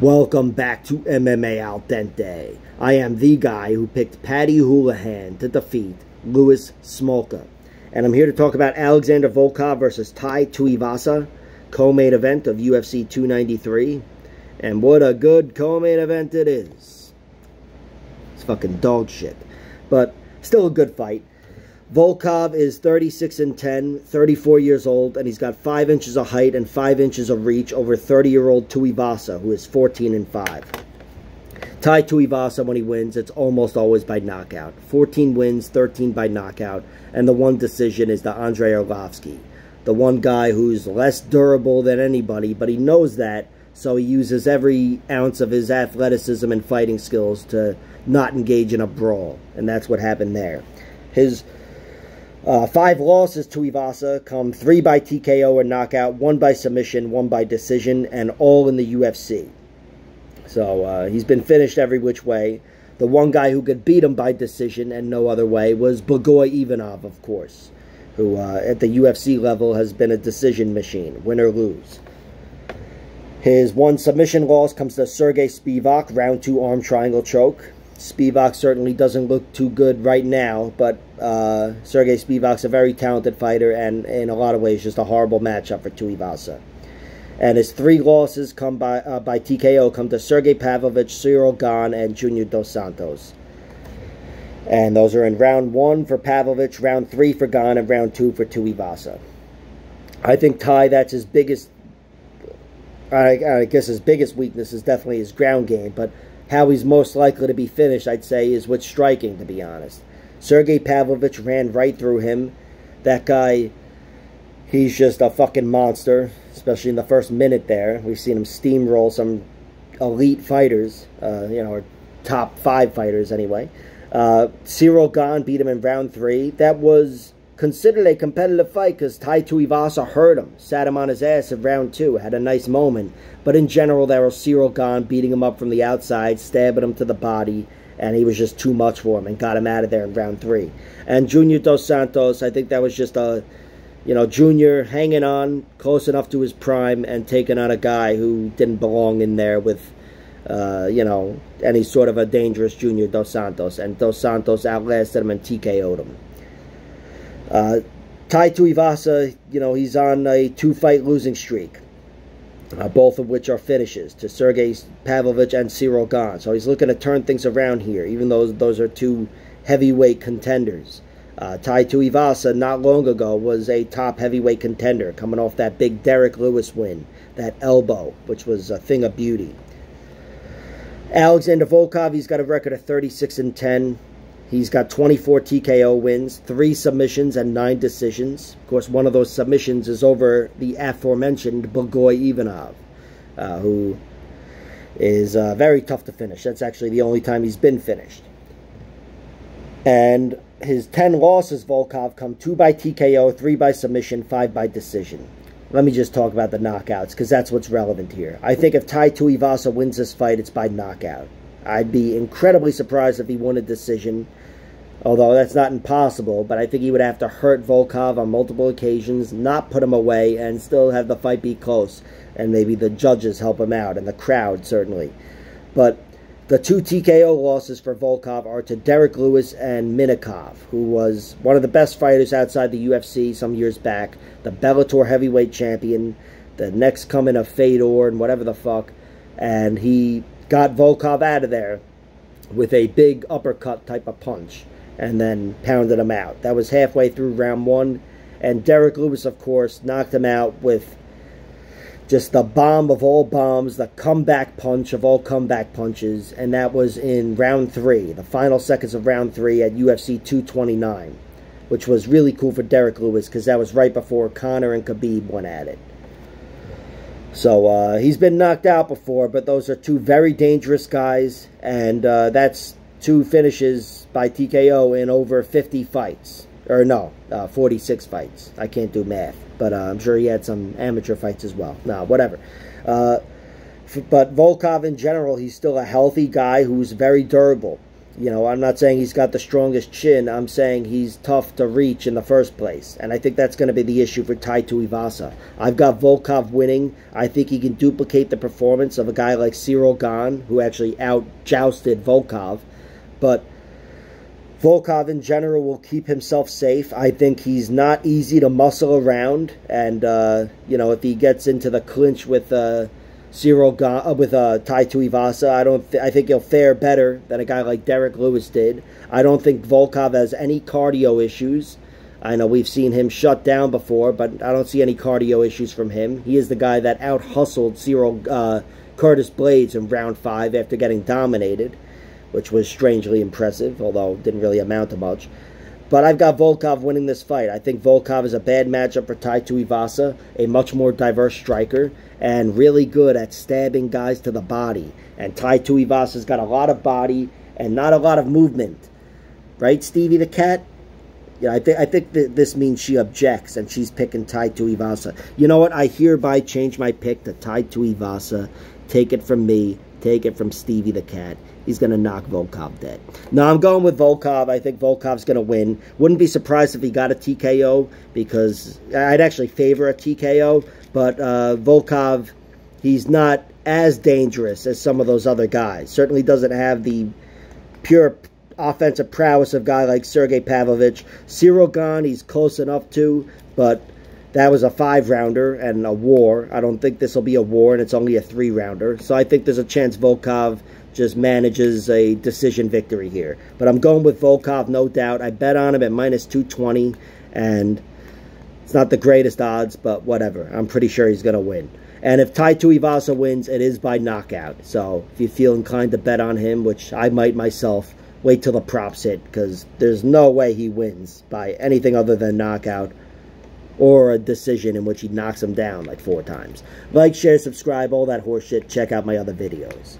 Welcome back to MMA Al Dente. I am the guy who picked Paddy Holohan to defeat Louis Smolka. And I'm here to talk about Alexander Volkov versus Tai Tuivasa, co-main event of UFC 293. And what a good co-main event it is. It's fucking dog shit. But still a good fight. Volkov is 36-10, 34 years old, and he's got 5 inches of height and 5 inches of reach over 30-year-old Tuivasa, who is 14-5. Tai Tuivasa, when he wins, it's almost always by knockout. 14 wins, 13 by knockout, and the one decision is the Andrei Arlovski. The one guy who's less durable than anybody, but he knows that, so he uses every ounce of his athleticism and fighting skills to not engage in a brawl, and that's what happened there. His 5 losses to Tuivasa come 3 by TKO or knockout, 1 by submission, 1 by decision, and all in the UFC. So he's been finished every which way. The one guy who could beat him by decision and no other way was Bogoy Ivanov, of course, who at the UFC level has been a decision machine, win or lose. His 1 submission loss comes to Sergey Spivak, round 2 arm triangle choke. Spivak certainly doesn't look too good right now, but Sergey Spivak's a very talented fighter and in a lot of ways just a horrible matchup for Tuivasa. And his 3 losses come by TKO come to Sergey Pavlovich, Cyril Gane, and Junior Dos Santos. And those are in round 1 for Pavlovich, round 3 for Gane, and round 2 for Tuivasa. I think Tai, that's his biggest, I guess his biggest weakness is definitely his ground game, but how he's most likely to be finished, I'd say, is with striking, to be honest. Sergey Pavlovich ran right through him. That guy, he's just a fucking monster, especially in the first minute there. We've seen him steamroll some elite fighters, or top 5 fighters anyway. Cyril Gane beat him in round 3. That was considered a competitive fight because Tai Tuivasa hurt him, sat him on his ass in round 2, had a nice moment. But in general, there was Cyril Gane beating him up from the outside, stabbing him to the body, and he was just too much for him and got him out of there in round 3. And Junior Dos Santos, I think that was just a, Junior hanging on close enough to his prime and taking on a guy who didn't belong in there with, any sort of a dangerous Junior Dos Santos. And Dos Santos outlasted him and TKO'd him. Tai Tuivasa, he's on a 2-fight losing streak, both of which are finishes to Sergey Pavlovich and Cyril Gane. So he's looking to turn things around here, even though those are 2 heavyweight contenders. Tai Tuivasa, not long ago, was a top heavyweight contender, coming off that big Derek Lewis win, that elbow, which was a thing of beauty. Alexander Volkov, he's got a record of 36-10. He's got 24 TKO wins, 3 submissions, and 9 decisions. Of course, one of those submissions is over the aforementioned Bogoy Ivanov, who is very tough to finish. That's actually the only time he's been finished. And his 10 losses, Volkov, come 2 by TKO, 3 by submission, 5 by decision. Let me just talk about the knockouts, because that's what's relevant here. I think if Tai Tuivasa wins this fight, it's by knockout. I'd be incredibly surprised if he won a decision, although that's not impossible, but I think he would have to hurt Volkov on multiple occasions, not put him away, and still have the fight be close, and maybe the judges help him out, and the crowd, certainly. But the 2 TKO losses for Volkov are to Derek Lewis and Minikov, who was one of the best fighters outside the UFC some years back, the Bellator heavyweight champion, the next coming of Fedor and whatever the fuck, and he got Volkov out of there with a big uppercut type of punch and then pounded him out. That was halfway through round 1. And Derek Lewis, of course, knocked him out with just the bomb of all bombs, the comeback punch of all comeback punches. And that was in round 3, the final seconds of round 3 at UFC 229, which was really cool for Derek Lewis because that was right before Conor and Khabib went at it. So he's been knocked out before, but those are 2 very dangerous guys, and that's 2 finishes by TKO in over 50 fights. Or no, 46 fights. I can't do math, but I'm sure he had some amateur fights as well. No, whatever. But Volkov in general, he's still a healthy guy who's very durable. You know, I'm not saying he's got the strongest chin. I'm saying he's tough to reach in the first place. And I think that's going to be the issue for Tai Tuivasa. I've got Volkov winning. I think he can duplicate the performance of a guy like Cyril Gane, who actually out-jousted Volkov. But Volkov in general will keep himself safe. I think he's not easy to muscle around. And, you know, if he gets into the clinch with Cyril Gane, with Tai Tuivasa, I think he'll fare better than a guy like Derek Lewis did. I don't think Volkov has any cardio issues. I know we've seen him shut down before, but I don't see any cardio issues from him. He is the guy that out-hustled Curtis Blades in round 5 after getting dominated, which was strangely impressive, although didn't really amount to much. But I've got Volkov winning this fight. I think Volkov is a bad matchup for Tai Tuivasa, a much more diverse striker, and really good at stabbing guys to the body. And Tai Tuivasa's got a lot of body and not a lot of movement. Right, Stevie the Cat? Yeah, I think that this means she objects, and she's picking Tai Tuivasa. You know what? I hereby change my pick to Tai Tuivasa. Take it from me. Take it from Stevie the Cat. He's going to knock Volkov dead. No, I'm going with Volkov. I think Volkov's going to win. Wouldn't be surprised if he got a TKO, because I'd actually favor a TKO. But Volkov, he's not as dangerous as some of those other guys. Certainly doesn't have the pure offensive prowess of a guy like Sergey Pavlovich. Cyril Gane, he's close enough to, but that was a 5-rounder and a war. I don't think this will be a war, and it's only a 3-rounder. So I think there's a chance Volkov just manages a decision victory here. But I'm going with Volkov, no doubt. I bet on him at minus 220, and it's not the greatest odds, but whatever. I'm pretty sure he's going to win. And if Tai Tuivasa wins, it is by knockout. So if you feel inclined to bet on him, which I might myself, wait till the props hit, because there's no way he wins by anything other than knockout or a decision in which he knocks him down like 4 times. Like, share, subscribe, all that horse shit. Check out my other videos.